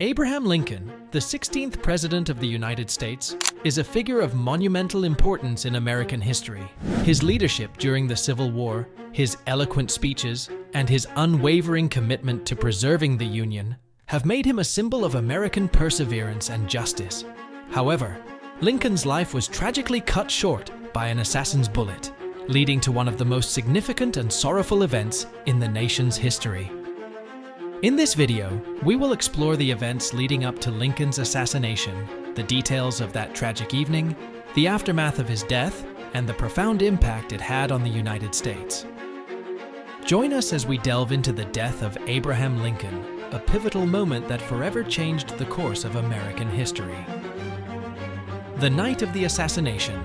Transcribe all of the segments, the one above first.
Abraham Lincoln, the 16th President of the United States, is a figure of monumental importance in American history. His leadership during the Civil War, his eloquent speeches, and his unwavering commitment to preserving the Union have made him a symbol of American perseverance and justice. However, Lincoln's life was tragically cut short by an assassin's bullet, leading to one of the most significant and sorrowful events in the nation's history. In this video, we will explore the events leading up to Lincoln's assassination, the details of that tragic evening, the aftermath of his death, and the profound impact it had on the United States. Join us as we delve into the death of Abraham Lincoln, a pivotal moment that forever changed the course of American history. The night of the assassination.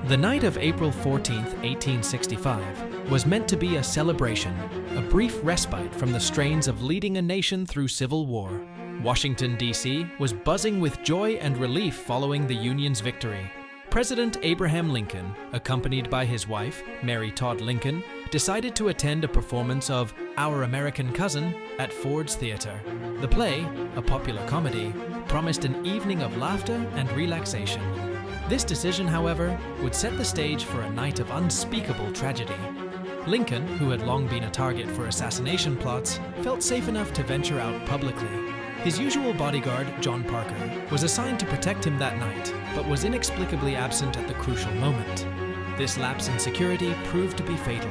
The night of April 14, 1865, was meant to be a celebration, a brief respite from the strains of leading a nation through civil war. Washington, D.C. was buzzing with joy and relief following the Union's victory. President Abraham Lincoln, accompanied by his wife, Mary Todd Lincoln, decided to attend a performance of Our American Cousin at Ford's Theater. The play, a popular comedy, promised an evening of laughter and relaxation. This decision, however, would set the stage for a night of unspeakable tragedy. Lincoln, who had long been a target for assassination plots, felt safe enough to venture out publicly. His usual bodyguard, John Parker, was assigned to protect him that night, but was inexplicably absent at the crucial moment. This lapse in security proved to be fatal.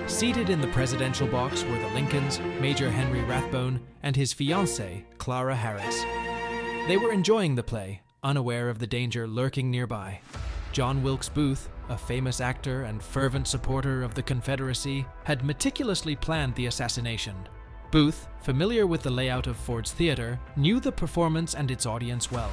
Seated in the presidential box were the Lincolns, Major Henry Rathbone, and his fiancée, Clara Harris. They were enjoying the play, unaware of the danger lurking nearby. John Wilkes Booth, a famous actor and fervent supporter of the Confederacy, had meticulously planned the assassination. Booth, familiar with the layout of Ford's Theater, knew the performance and its audience well.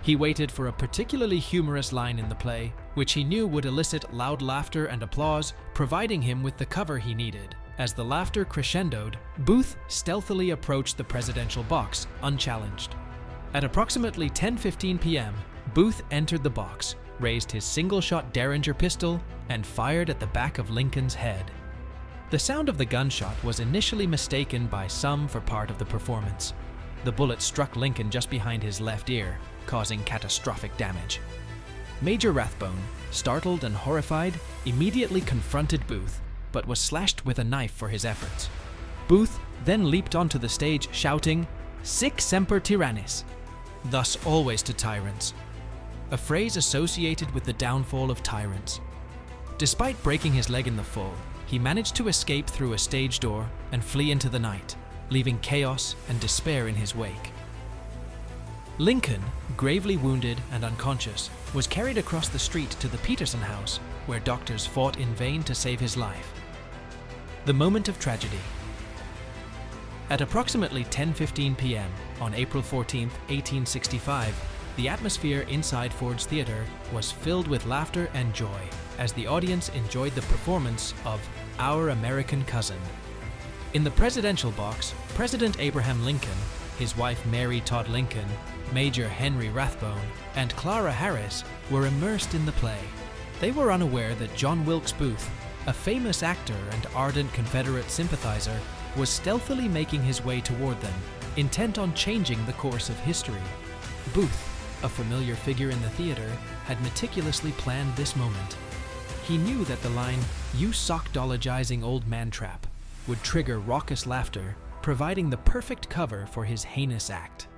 He waited for a particularly humorous line in the play, which he knew would elicit loud laughter and applause, providing him with the cover he needed. As the laughter crescendoed, Booth stealthily approached the presidential box, unchallenged. At approximately 10:15 p.m., Booth entered the box, raised his single-shot Derringer pistol, and fired at the back of Lincoln's head. The sound of the gunshot was initially mistaken by some for part of the performance. The bullet struck Lincoln just behind his left ear, causing catastrophic damage. Major Rathbone, startled and horrified, immediately confronted Booth, but was slashed with a knife for his efforts. Booth then leaped onto the stage shouting, "Sic semper tyrannis," thus always to tyrants, a phrase associated with the downfall of tyrants. Despite breaking his leg in the fall, he managed to escape through a stage door and flee into the night, leaving chaos and despair in his wake. Lincoln, gravely wounded and unconscious, was carried across the street to the Peterson House, where doctors fought in vain to save his life. The moment of tragedy. At approximately 10:15 p.m. on April 14, 1865, the atmosphere inside Ford's Theater was filled with laughter and joy as the audience enjoyed the performance of Our American Cousin. In the presidential box, President Abraham Lincoln, his wife Mary Todd Lincoln, Major Henry Rathbone, and Clara Harris were immersed in the play. They were unaware that John Wilkes Booth, a famous actor and ardent Confederate sympathizer, was stealthily making his way toward them, intent on changing the course of history. Booth, a familiar figure in the theater, had meticulously planned this moment. He knew that the line, "You sock-dologizing old man trap," would trigger raucous laughter, providing the perfect cover for his heinous act.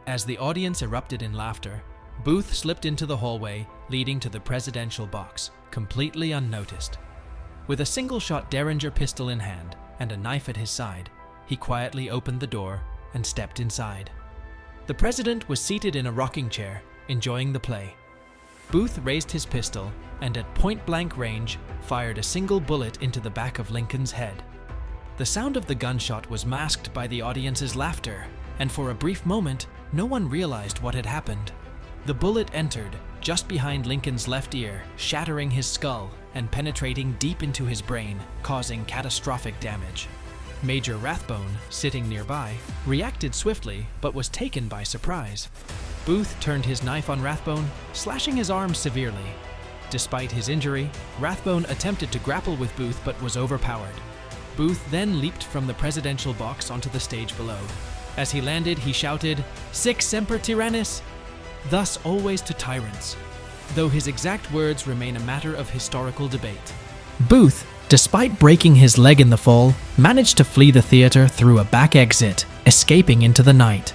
As the audience erupted in laughter, Booth slipped into the hallway leading to the presidential box, completely unnoticed. With a single-shot Derringer pistol in hand and a knife at his side, he quietly opened the door and stepped inside. The president was seated in a rocking chair, enjoying the play. Booth raised his pistol and at point-blank range fired a single bullet into the back of Lincoln's head. The sound of the gunshot was masked by the audience's laughter, and for a brief moment, no one realized what had happened. The bullet entered just behind Lincoln's left ear, shattering his skull and penetrating deep into his brain, causing catastrophic damage. Major Rathbone, sitting nearby, reacted swiftly but was taken by surprise. Booth turned his knife on Rathbone, slashing his arm severely. Despite his injury, Rathbone attempted to grapple with Booth but was overpowered. Booth then leaped from the presidential box onto the stage below. As he landed, he shouted, "Sic semper tyrannis!" Thus always to tyrants, though his exact words remain a matter of historical debate. Booth, despite breaking his leg in the fall, managed to flee the theater through a back exit, escaping into the night.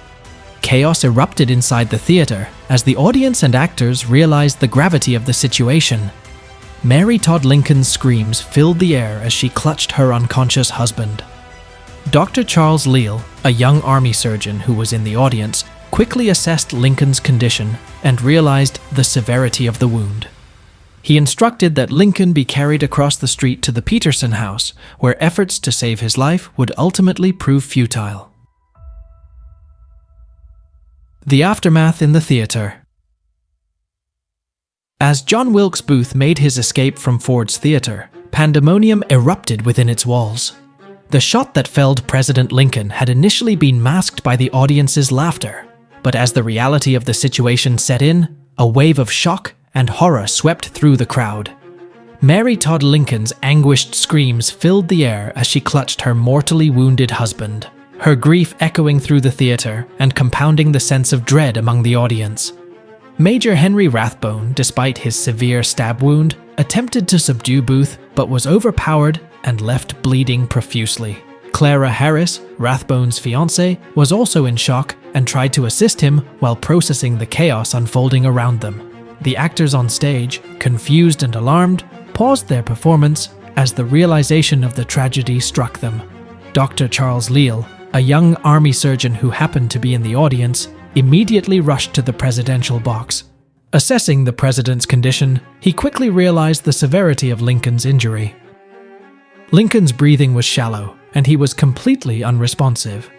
Chaos erupted inside the theater as the audience and actors realized the gravity of the situation. Mary Todd Lincoln's screams filled the air as she clutched her unconscious husband. Dr. Charles Leal, a young army surgeon who was in the audience, quickly assessed Lincoln's condition and realized the severity of the wound. He instructed that Lincoln be carried across the street to the Peterson house, where efforts to save his life would ultimately prove futile. The aftermath in the theater. As John Wilkes Booth made his escape from Ford's Theater, pandemonium erupted within its walls. The shot that felled President Lincoln had initially been masked by the audience's laughter, but as the reality of the situation set in, a wave of shock and horror swept through the crowd. Mary Todd Lincoln's anguished screams filled the air as she clutched her mortally wounded husband, her grief echoing through the theater and compounding the sense of dread among the audience. Major Henry Rathbone, despite his severe stab wound, attempted to subdue Booth but was overpowered and left bleeding profusely. Clara Harris, Rathbone's fiancée, was also in shock and tried to assist him while processing the chaos unfolding around them. The actors on stage, confused and alarmed, paused their performance as the realization of the tragedy struck them. Dr. Charles Leal, a young army surgeon who happened to be in the audience, immediately rushed to the presidential box. Assessing the president's condition, he quickly realized the severity of Lincoln's injury. Lincoln's breathing was shallow, and he was completely unresponsive.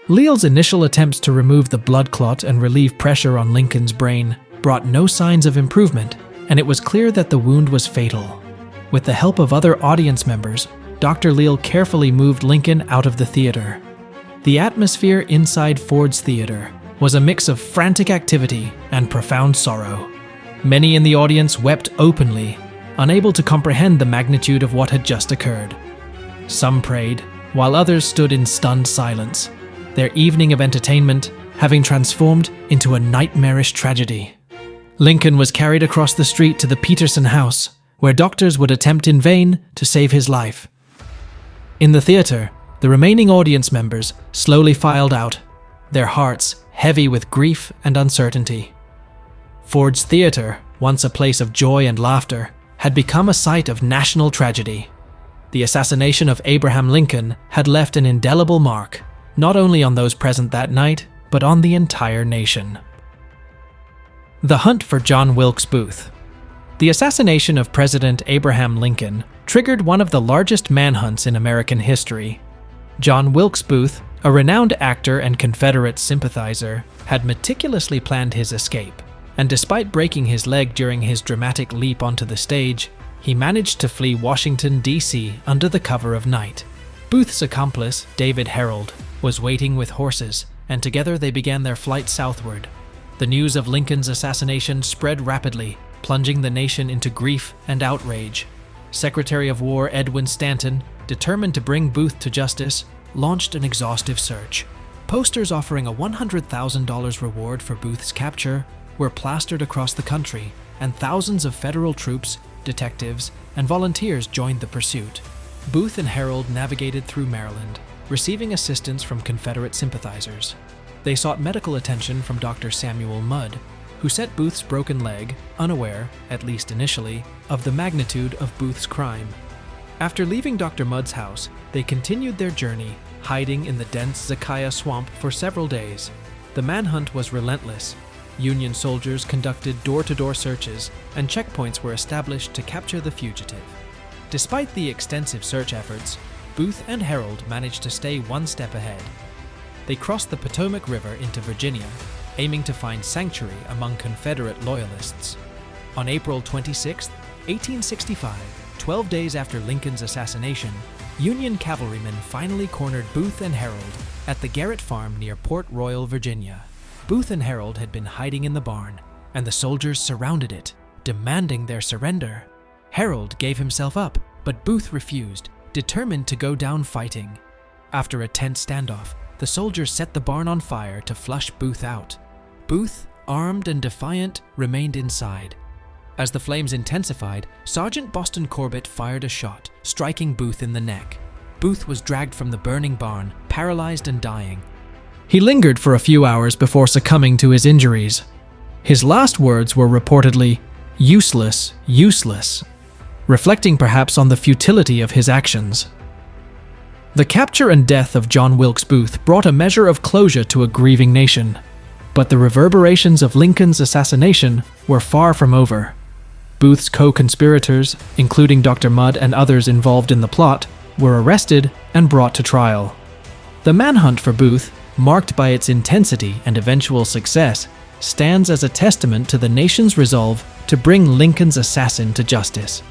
Leal's initial attempts to remove the blood clot and relieve pressure on Lincoln's brain brought no signs of improvement, and it was clear that the wound was fatal. With the help of other audience members, Dr. Leal carefully moved Lincoln out of the theater. The atmosphere inside Ford's Theater was a mix of frantic activity and profound sorrow. Many in the audience wept openly, unable to comprehend the magnitude of what had just occurred. Some prayed, while others stood in stunned silence, their evening of entertainment having transformed into a nightmarish tragedy. Lincoln was carried across the street to the Peterson house, where doctors would attempt in vain to save his life. In the theater, the remaining audience members slowly filed out, their hearts heavy with grief and uncertainty. Ford's Theater, once a place of joy and laughter, had become a site of national tragedy. The assassination of Abraham Lincoln had left an indelible mark, not only on those present that night, but on the entire nation. The hunt for John Wilkes Booth. The assassination of President Abraham Lincoln triggered one of the largest manhunts in American history. John Wilkes Booth, a renowned actor and Confederate sympathizer, had meticulously planned his escape, and despite breaking his leg during his dramatic leap onto the stage, he managed to flee Washington, D.C. under the cover of night. Booth's accomplice, David Herold, was waiting with horses, and together they began their flight southward. The news of Lincoln's assassination spread rapidly, plunging the nation into grief and outrage. Secretary of War Edwin Stanton, determined to bring Booth to justice, launched an exhaustive search. Posters offering a $100,000 reward for Booth's capture were plastered across the country, and thousands of federal troops, detectives, and volunteers joined the pursuit. Booth and Herold navigated through Maryland, receiving assistance from Confederate sympathizers. They sought medical attention from Dr. Samuel Mudd, who set Booth's broken leg, unaware, at least initially, of the magnitude of Booth's crime. After leaving Dr. Mudd's house, they continued their journey, hiding in the dense Zakiah swamp for several days. The manhunt was relentless. Union soldiers conducted door-to-door searches, and checkpoints were established to capture the fugitive. Despite the extensive search efforts, Booth and Herold managed to stay one step ahead. They crossed the Potomac River into Virginia, aiming to find sanctuary among Confederate loyalists. On April 26, 1865, 12 days after Lincoln's assassination, Union cavalrymen finally cornered Booth and Herold at the Garrett Farm near Port Royal, Virginia. Booth and Herold had been hiding in the barn, and the soldiers surrounded it, demanding their surrender. Herold gave himself up, but Booth refused, determined to go down fighting. After a tense standoff, the soldiers set the barn on fire to flush Booth out. Booth, armed and defiant, remained inside. As the flames intensified, Sergeant Boston Corbett fired a shot, striking Booth in the neck. Booth was dragged from the burning barn, paralyzed and dying. He lingered for a few hours before succumbing to his injuries. His last words were reportedly, "Useless, useless," reflecting perhaps on the futility of his actions. The capture and death of John Wilkes Booth brought a measure of closure to a grieving nation. But the reverberations of Lincoln's assassination were far from over. Booth's co-conspirators, including Dr. Mudd and others involved in the plot, were arrested and brought to trial. The manhunt for Booth, marked by its intensity and eventual success, stands as a testament to the nation's resolve to bring Lincoln's assassin to justice.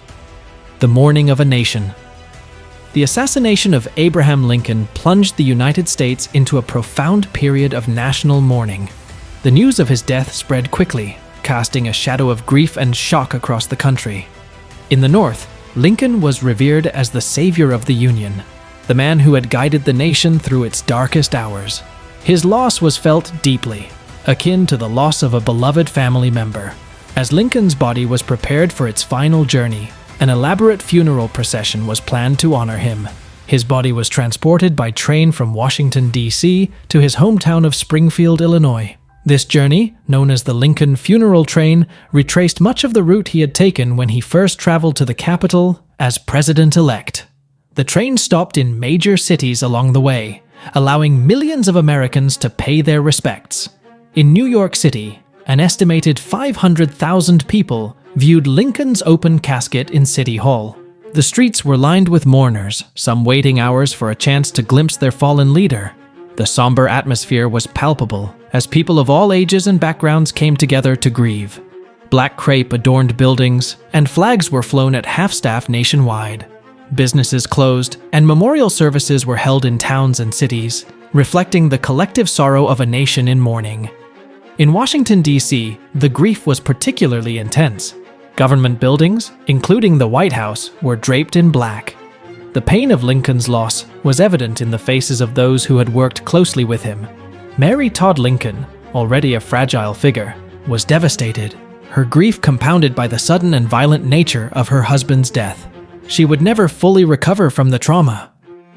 The mourning of a nation. The assassination of Abraham Lincoln plunged the United States into a profound period of national mourning. The news of his death spread quickly, casting a shadow of grief and shock across the country. In the North, Lincoln was revered as the savior of the Union, the man who had guided the nation through its darkest hours. His loss was felt deeply, akin to the loss of a beloved family member. As Lincoln's body was prepared for its final journey, an elaborate funeral procession was planned to honor him. His body was transported by train from Washington, D.C. to his hometown of Springfield, Illinois. This journey, known as the Lincoln Funeral Train, retraced much of the route he had taken when he first traveled to the Capitol as president-elect. The train stopped in major cities along the way, allowing millions of Americans to pay their respects. In New York City, an estimated 500,000 people viewed Lincoln's open casket in City Hall. The streets were lined with mourners, some waiting hours for a chance to glimpse their fallen leader. The somber atmosphere was palpable as people of all ages and backgrounds came together to grieve. Black crepe adorned buildings, and flags were flown at half-staff nationwide. Businesses closed, and memorial services were held in towns and cities, reflecting the collective sorrow of a nation in mourning. In Washington, D.C., the grief was particularly intense. Government buildings, including the White House, were draped in black. The pain of Lincoln's loss was evident in the faces of those who had worked closely with him. Mary Todd Lincoln, already a fragile figure, was devastated, her grief compounded by the sudden and violent nature of her husband's death. She would never fully recover from the trauma.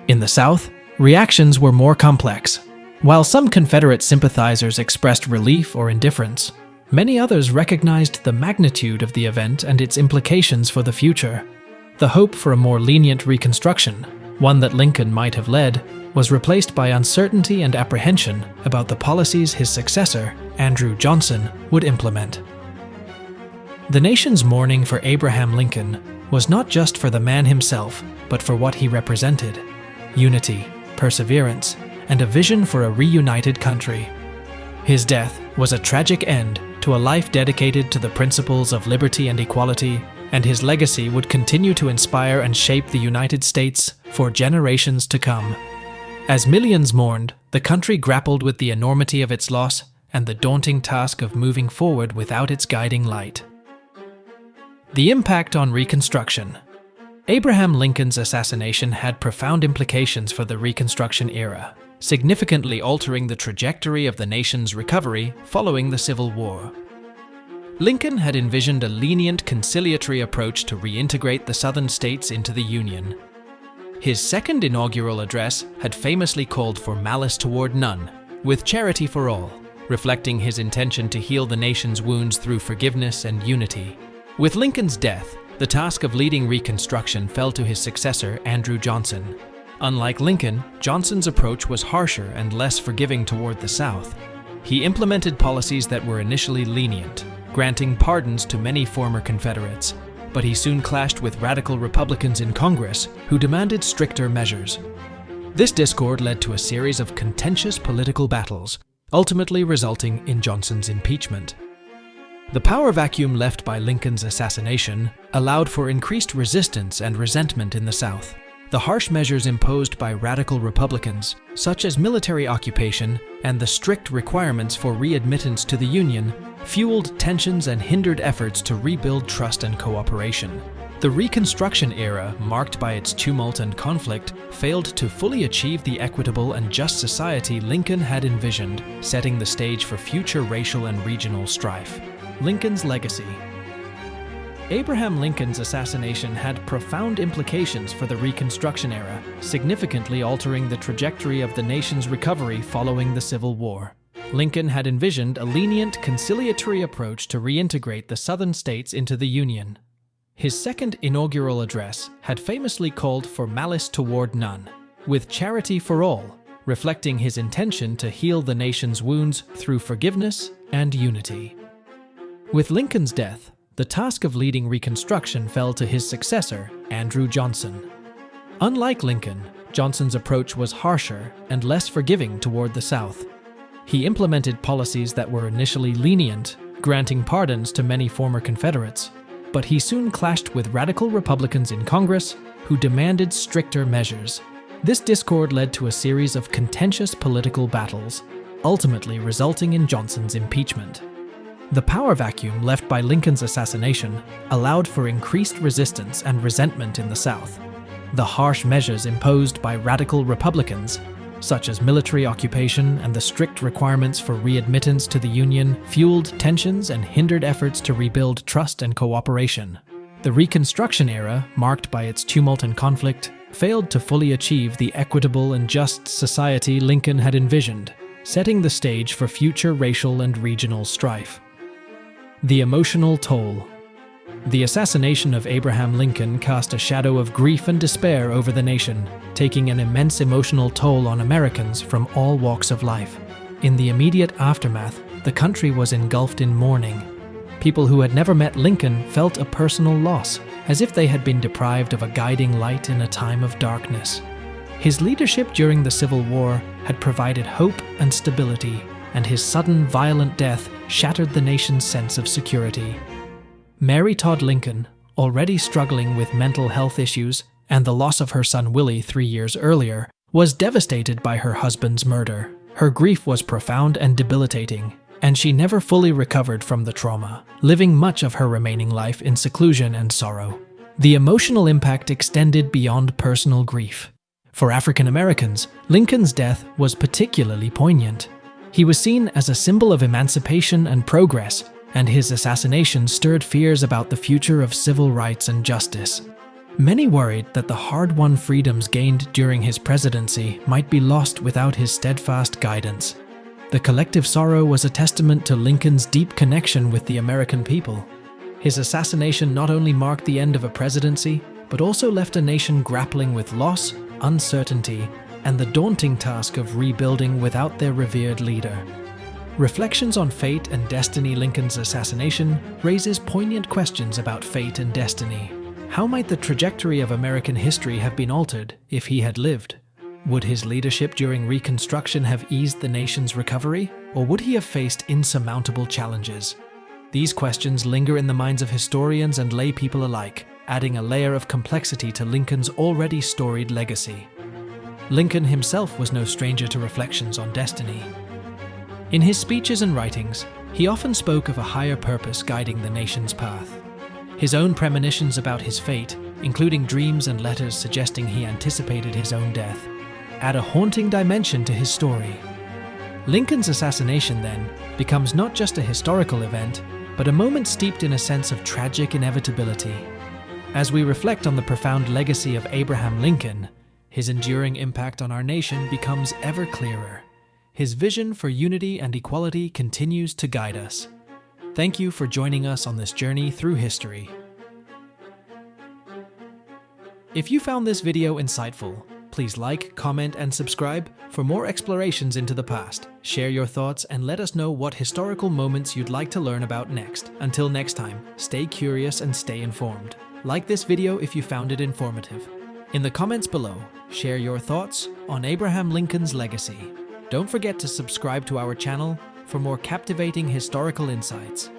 In the South, reactions were more complex. While some Confederate sympathizers expressed relief or indifference, many others recognized the magnitude of the event and its implications for the future. The hope for a more lenient Reconstruction, one that Lincoln might have led, was replaced by uncertainty and apprehension about the policies his successor, Andrew Johnson, would implement. The nation's mourning for Abraham Lincoln was not just for the man himself, but for what he represented: unity, perseverance, and a vision for a reunited country. His death was a tragic end to a life dedicated to the principles of liberty and equality, and his legacy would continue to inspire and shape the United States for generations to come. As millions mourned, the country grappled with the enormity of its loss and the daunting task of moving forward without its guiding light. The impact on Reconstruction. Abraham Lincoln's assassination had profound implications for the Reconstruction era, significantly altering the trajectory of the nation's recovery following the Civil War. Lincoln had envisioned a lenient conciliatory approach to reintegrate the Southern states into the Union. His second inaugural address had famously called for malice toward none, with charity for all, reflecting his intention to heal the nation's wounds through forgiveness and unity. With Lincoln's death, the task of leading Reconstruction fell to his successor, Andrew Johnson. Unlike Lincoln, Johnson's approach was harsher and less forgiving toward the South. He implemented policies that were initially lenient, granting pardons to many former Confederates, but he soon clashed with radical Republicans in Congress who demanded stricter measures. This discord led to a series of contentious political battles, ultimately resulting in Johnson's impeachment. The power vacuum left by Lincoln's assassination allowed for increased resistance and resentment in the South. The harsh measures imposed by radical Republicans, such as military occupation and the strict requirements for readmittance to the Union, fueled tensions and hindered efforts to rebuild trust and cooperation. The Reconstruction era, marked by its tumult and conflict, failed to fully achieve the equitable and just society Lincoln had envisioned, setting the stage for future racial and regional strife. Lincoln's legacy. Abraham Lincoln's assassination had profound implications for the Reconstruction era, significantly altering the trajectory of the nation's recovery following the Civil War. Lincoln had envisioned a lenient, conciliatory approach to reintegrate the Southern states into the Union. His second inaugural address had famously called for malice toward none, with charity for all, reflecting his intention to heal the nation's wounds through forgiveness and unity. With Lincoln's death, the task of leading Reconstruction fell to his successor, Andrew Johnson. Unlike Lincoln, Johnson's approach was harsher and less forgiving toward the South. He implemented policies that were initially lenient, granting pardons to many former Confederates, but he soon clashed with radical Republicans in Congress who demanded stricter measures. This discord led to a series of contentious political battles, ultimately resulting in Johnson's impeachment. The power vacuum left by Lincoln's assassination allowed for increased resistance and resentment in the South. The harsh measures imposed by radical Republicans, such as military occupation and the strict requirements for readmittance to the Union, fueled tensions and hindered efforts to rebuild trust and cooperation. The Reconstruction era, marked by its tumult and conflict, failed to fully achieve the equitable and just society Lincoln had envisioned, setting the stage for future racial and regional strife. The emotional toll. The assassination of Abraham Lincoln cast a shadow of grief and despair over the nation, taking an immense emotional toll on Americans from all walks of life. In the immediate aftermath, the country was engulfed in mourning. People who had never met Lincoln felt a personal loss, as if they had been deprived of a guiding light in a time of darkness. His leadership during the Civil War had provided hope and stability, and his sudden, violent death shattered the nation's sense of security. Mary Todd Lincoln, already struggling with mental health issues and the loss of her son Willie 3 years earlier, was devastated by her husband's murder. Her grief was profound and debilitating, and she never fully recovered from the trauma, living much of her remaining life in seclusion and sorrow. The emotional impact extended beyond personal grief. For African Americans, Lincoln's death was particularly poignant. He was seen as a symbol of emancipation and progress, and his assassination stirred fears about the future of civil rights and justice. Many worried that the hard-won freedoms gained during his presidency might be lost without his steadfast guidance. The collective sorrow was a testament to Lincoln's deep connection with the American people. His assassination not only marked the end of a presidency, but also left a nation grappling with loss, uncertainty, and the daunting task of rebuilding without their revered leader. Reflections on fate and destiny. Lincoln's assassination raises poignant questions about fate and destiny. How might the trajectory of American history have been altered if he had lived? Would his leadership during Reconstruction have eased the nation's recovery, or would he have faced insurmountable challenges? These questions linger in the minds of historians and lay people alike, adding a layer of complexity to Lincoln's already storied legacy. Lincoln himself was no stranger to reflections on destiny. In his speeches and writings, he often spoke of a higher purpose guiding the nation's path. His own premonitions about his fate, including dreams and letters suggesting he anticipated his own death, add a haunting dimension to his story. Lincoln's assassination, then, becomes not just a historical event, but a moment steeped in a sense of tragic inevitability. As we reflect on the profound legacy of Abraham Lincoln, his enduring impact on our nation becomes ever clearer. His vision for unity and equality continues to guide us. Thank you for joining us on this journey through history. If you found this video insightful, please like, comment, and subscribe for more explorations into the past. Share your thoughts and let us know what historical moments you'd like to learn about next. Until next time, stay curious and stay informed. Like this video if you found it informative. In the comments below, share your thoughts on Abraham Lincoln's legacy. Don't forget to subscribe to our channel for more captivating historical insights.